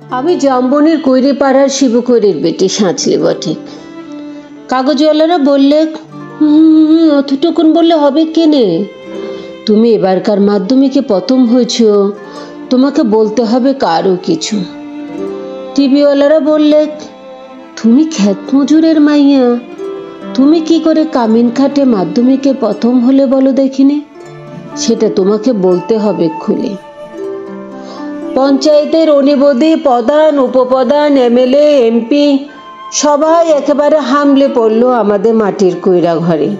আমি জামবনির কৈরিপাড়ার শিবকৈরির বেটি সাঁচলি বটে। কাগজওয়ালারা বললে, অতটুকুন বললে হবে কেনে? তুমি এবারকার মাধ্যমিকে প্রথম হয়েছ, তোমাকে বলতে হবে কারো কিছু। টিভিওয়ালারা বললে, তুমি ক্ষেত মজুরের মাইয়া, তুমি কি করে কামিন খাটে মাধ্যমিকে প্রথম হলে বলো দেখিনি? সেটা তোমাকে বলতে হবে খুলে। পঞ্চায়েতের অনিবদী প্রধান, উপপ্রধান, এমএলএ, এমপি সবাই একেবারে হামলে পড়লো আমাদের মাটির কইরা ঘরে।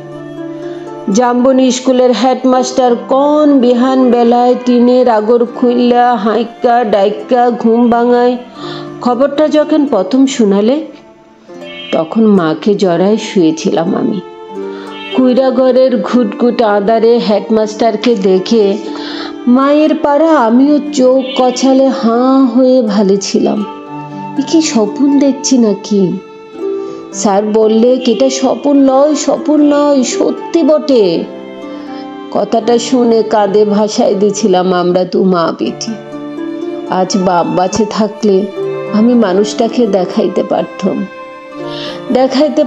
জামবনি স্কুলের হেডমাস্টার কোন বিহান বেলায় টিনের আগর খুইল্লা হাইক্কা ডাইক্কা ঘুম ভাঙায় খবরটা যখন প্রথম শুনালে, তখন মাকে জড়ায় শুয়েছিলাম আমি। কুইরা ঘরের ঘুটঘুট আঁধারে হেডমাস্টারকে দেখে মায়ের পাড়া আমিও চোখ কছালে হাঁ হয়ে ভালেছিলাম। এ কি স্বপ্ন দেখছি নাকি? স্যার বললে, এটা স্বপ্ন নয়, স্বপ্ন নয়, সত্যি বটে। কথাটা শুনে কাঁদে ভাসায় দিয়েছিলাম আমরা দু মা বেটি। আজ বাপ বাঁচে থাকলে আমি মানুষটাকে দেখাইতে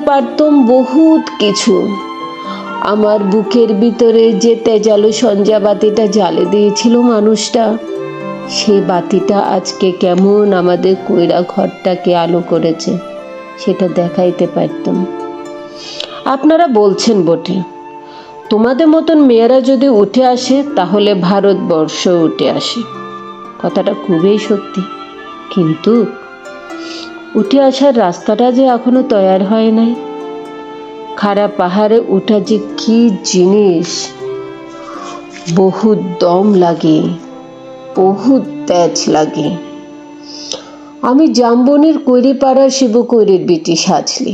পারতাম বহুত কিছু। আমার বুকের ভিতরে যে তেজালো সঞ্জা বাতিটা জ্বালে দিয়েছিল মানুষটা, সে বাতিটা আজকে কেমন আমাদের কইরা ঘরটাকে আলো করেছে সেটা দেখাইতে পারতাম। আপনারা বলছেন বটে, তোমাদের মতন মেয়েরা যদি উঠে আসে তাহলে ভারতবর্ষ উঠে আসে। কথাটা খুবই সত্যি, কিন্তু উঠে আসার রাস্তাটা যে এখনো তৈয়ার হয় নাই। খাড়া পাহাড়ে উঠা যে কি জিনিস, বহুত দম লাগে, বহুত তেজ লাগে। আমি জামবনির কৈরিপাড়ার শিবকৈরির বেটি সাঁচলি।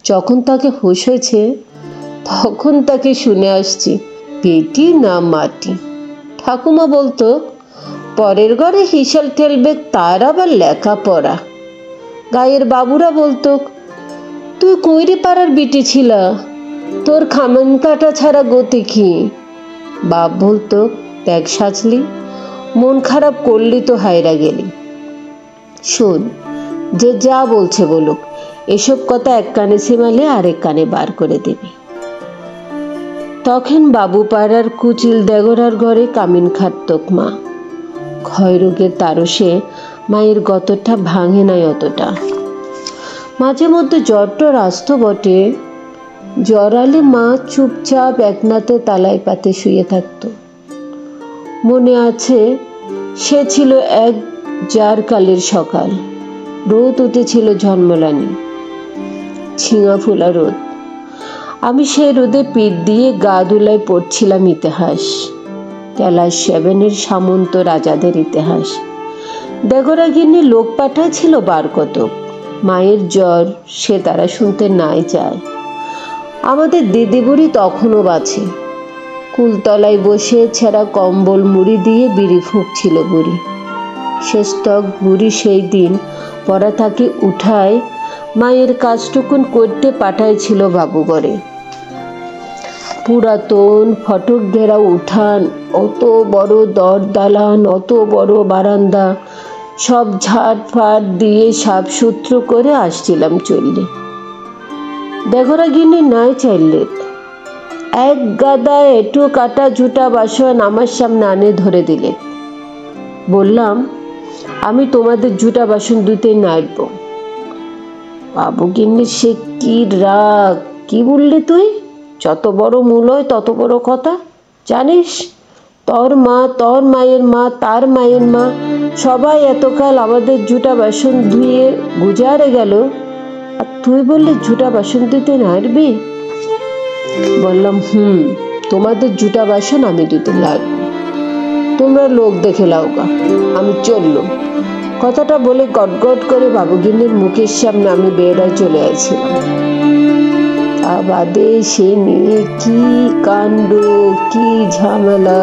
যখন তাকে হুঁশ হয়েছে তখন তাকে শুনে আসছি বেটি না মাটি। ঠাকুমা বলতো, পরের ঘরে হিসাল ঠেলবে তার আবার লেখাপড়া। গায়ের বাবুরা বলতো, তুই কৈরিপাড়ার বেটি ছিলা, তোর খামান কাটা ছাড়া গতি কি? বাপ বলতো, দেখ সাঁচলি, মন খারাপ করলি তো হায়রা গেলি। শোন, যে যা বলছে বলুক, এসব কথা এক কানে সিমালে আরেক কানে বার করে দিবি। তখন বাবু পাড়ার কুচিল দেগরার ঘরে কামিন খাটতক মা। ক্ষয় রোগের তারসে মায়ের গতটা ভাঙে নাই অতটা। মাঝে মধ্যে জ্বরটর আসতো বটে। জ্বরালে মা চুপচাপ একনাতে তালাই পাতে শুয়ে থাকত। মনে আছে, সে ছিল এক জার কালের সকাল। রোদ উঠেছিল ঝলমলানি, ছিঙা ফোলা রোদ। আমি সেই রোদে পিঠ দিয়ে গা ধুলায় পড়ছিলাম ইতিহাস, ক্লাস 7-এর সামন্ত রাজাদের ইতিহাস। দেগরা গিন্নি লোক পাঠাইছিল বার কতক। মায়ের জ্বর সে তারা শুনতে নাই চায়। আমাদের দিদি বুড়ি তখনও বাঁচে। কুলতলায় বসে ছেঁড়া কম্বল মুড়ি দিয়ে বিড়ি ফুঁকছিল বুড়ি। শেষতক বুড়ি সেই দিন পড়া তাকে উঠায় মায়ের কাজটুকুন করতে পাঠাইছিল বাবুঘরে। পুরাতন ফটক ঘেরা উঠান, অত বড় দর দালান, অত বড় বারান্দা, সব ঝাড় ফাট দিয়ে সাফ সূত্র করে আসছিলাম চললে। দেগরা গিন্নি নাই চাইলে এক গাদা এঁটো কাটা জুটা বাসন আমার সামনে আনে ধরে দিলে। বললাম, আমি তোমাদের জুটা বাসন ধুতে নাইব। বাবু গিন্নির সে কি রাগ! কি বললি তুই? যত বড় মূল হয় তত বড় কথা, জানিস? তোর মা, তোর মায়ের মা, তার মায়ের মা সবাই এতকাল আমাদের জুটা বাসন ধুয়ে গুজারে গেল, আর তুই বললি জুটা বাসন ধুতে নাড়বি? বললাম, তোমাদের জুটা বাসন আমি ধুতে লাগবো, তোমরা লোক দেখে লাওগা, আমি চললুম। কথাটা বলে গটগট করে বাবুগিন্নির মুখের সামনে আমি বেড়ায় চলে আসছিলাম। তা বাদে সে নিয়ে কি কাণ্ড, কি ঝামেলা!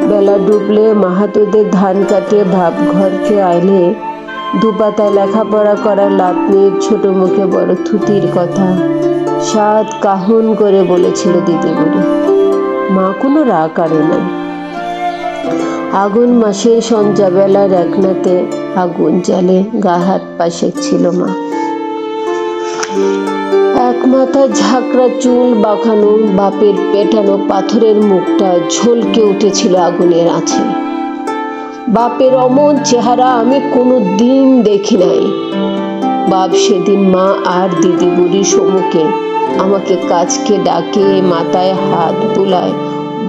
বেলা ডুবলে মাহাতোদের ধান কাটে ভাব ঘরকে আইলে দুপাতায় লেখাপড়া করার লাতনির ছোট মুখে বড় থুতির কথা 7 কাহন করে বলেছিল দিদি বুড়ি। মা কোনো রাগ আরে নাই। আগুন মাসে সন্ধ্যাবেলার একনাতে আগুন জ্বালে গা হাত পা সেঁকছিল মা। এক মাথা ঝাঁকড়া চুল বাঁকানো বাপের পেটানো পাথরের মুখটা ঝলকে উঠেছিল আগুনের আঁচে। বাপের অমন চেহারা আমি কোনো দিন দেখি নাই। বাপ সেদিন মা আর দিদি বুড়ির সম্মুখে আমাকে কাছকে ডাকে মাথায় হাত বুলায়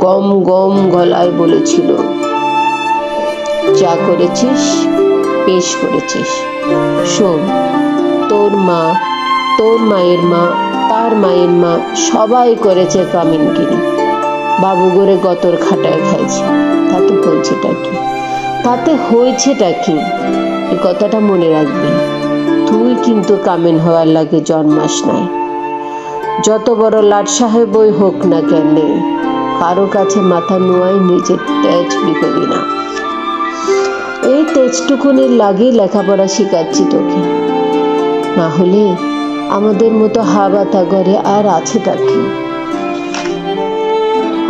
গম গম গলায় বলেছিল, যা করেছিস বেশ করেছিস। শোন, তোর মা, তোর মায়ের মা, তার মায়ের মা সবাই করেছে কামিনগিরি। বাবু করে গতর খাটায় খাইছে, তাতে হয়েছেটা কি? তাতে হয়েছেটা কি? এই কথাটা মনে রাখবি। তুই কিন্তু কামিন হওয়ার লাগে জন্মাস নাই। যত বড় লাট সাহেবই হোক না কেন, কারো কাছে মাথা নোয়াই নিজের তেজ বিকবি না। এই তেজটুকুনের লাগে লেখাপড়া শিখাচ্ছি তোকে, না হলে আমাদের মতো হাবাতা ঘরে আর আছেটা কি?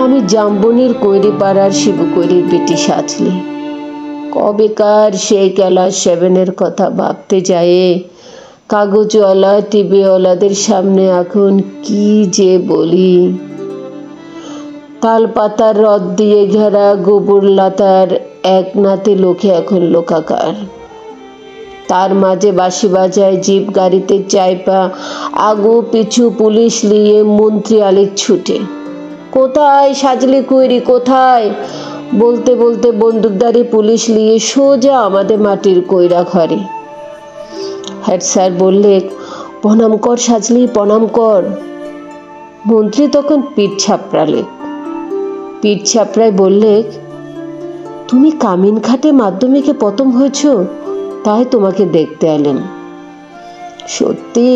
আমি জাম্বনির কৈরি পাড়ার শিবু কৈরির বেটি সাজলি। কবেকার সেই ক্লাস 7-এর কথা ভাবতে যায় কাগজওয়ালা টিভিওয়ালাদের সামনে এখন কি যে বলি। তাল পাতার রদ দিয়ে ঘেরা গোবর লাতার এক নাতে লোকে এখন লোকাকার। তার মাঝে বাঁশি বাজায় জিপ গাড়িতে চাইপা আগু পিছু পুলিশ নিয়ে মন্ত্রী আলিক ছুটে। কোথায় সাজলি কৈরি, কোথায়? বলতে বলতে বন্দুকধারী পুলিশ নিয়ে সোজা আমাদের মাটির কইরা ঘরে। হেড স্যার বললে, প্রণাম কর সাজলি, প্রণাম কর। মন্ত্রী তখন পিঠ ছাপড়ালে। পিঠ ছাপড়ায় বললে, তুমি কামিন খাটে মাধ্যমিকে প্রথম হয়েছ, তাই তোমাকে দেখতে এলেন। সত্যি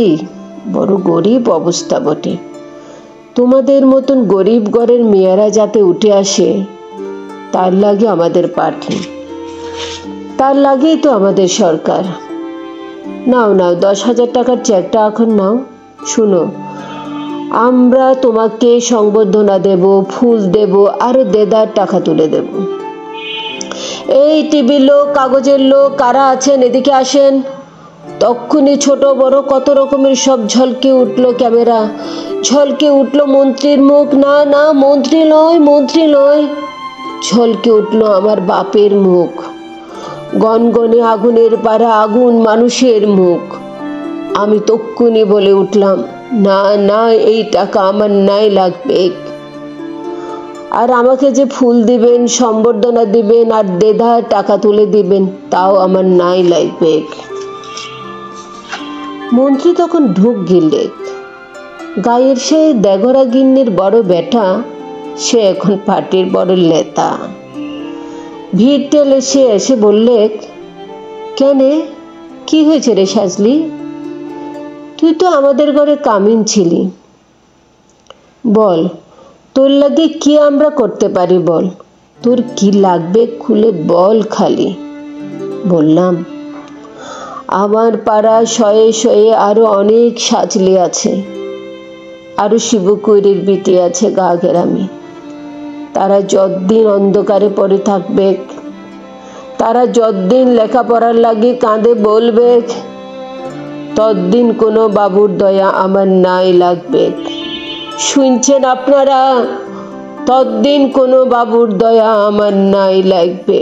বড় গরিব অবস্থা বটে। তোমাদের মতন গরিব ঘরের মেয়েরা যাতে উঠে আসে তার লাগে আমাদের পার্টি, তার লাগেই তো আমাদের সরকার। নাও নাও 10,000 টাকার চেকটা এখন নাও। শুনো, আমরা তোমাকে সংবর্ধনা দেব, ফুল দেব, আরো দেদার টাকা তুলে দেব। এই টিভির লোক, কাগজের লোক কারা আছেন এদিকে আসেন। তক্ষুনি ছোট বড় কত রকমের সব ঝলকে উঠলো ক্যামেরা, ঝলকে উঠলো মন্ত্রীর মুখ। না না, মন্ত্রী নয়, মন্ত্রী নয়, ঝলকে উঠলো আমার বাপের মুখ। গনগনে আগুনের পাড়া আগুন মানুষের মুখ। আমি তক্ষুনি বলে উঠলাম, না না, এই টাকা আমার নাই লাগবে। আর আমাকে যে ফুল দিবেন, সম্বর্ধনা দিবেন আর দেদার টাকা তুলে দিবেন, তাও আমার নাই লাগবে। মন্ত্রী তখন ঢুক গিললে। গায়ের সেই দেগরা গিন্নির বড় বেটা, সে এখন পার্টির বড় লেতা। ভিড় টেলে সে এসে বললে, কেনে, কি হয়েছে রে সাজলি? তুই তো আমাদের ঘরে কামিন ছিলি, বল তোর লাগে কি আমরা করতে পারি বল, তোর কি লাগবে খুলে বল খালি। বললাম, আমার পাড়া শয়ে শয়ে আরো অনেক সাজলি আছে, আরো শিবু কৈরির বিটি আছে গা গেরামি। তারা যতদিন অন্ধকারে পড়ে থাকবে, তারা যতদিন লেখাপড়ার লাগে কাঁদে বলবে, ততদিন কোনো বাবুর দয়া আমার নাই লাগবে। শুনছেন আপনারা? ততদিন কোনো বাবুর দয়া আমার নাই লাগবে।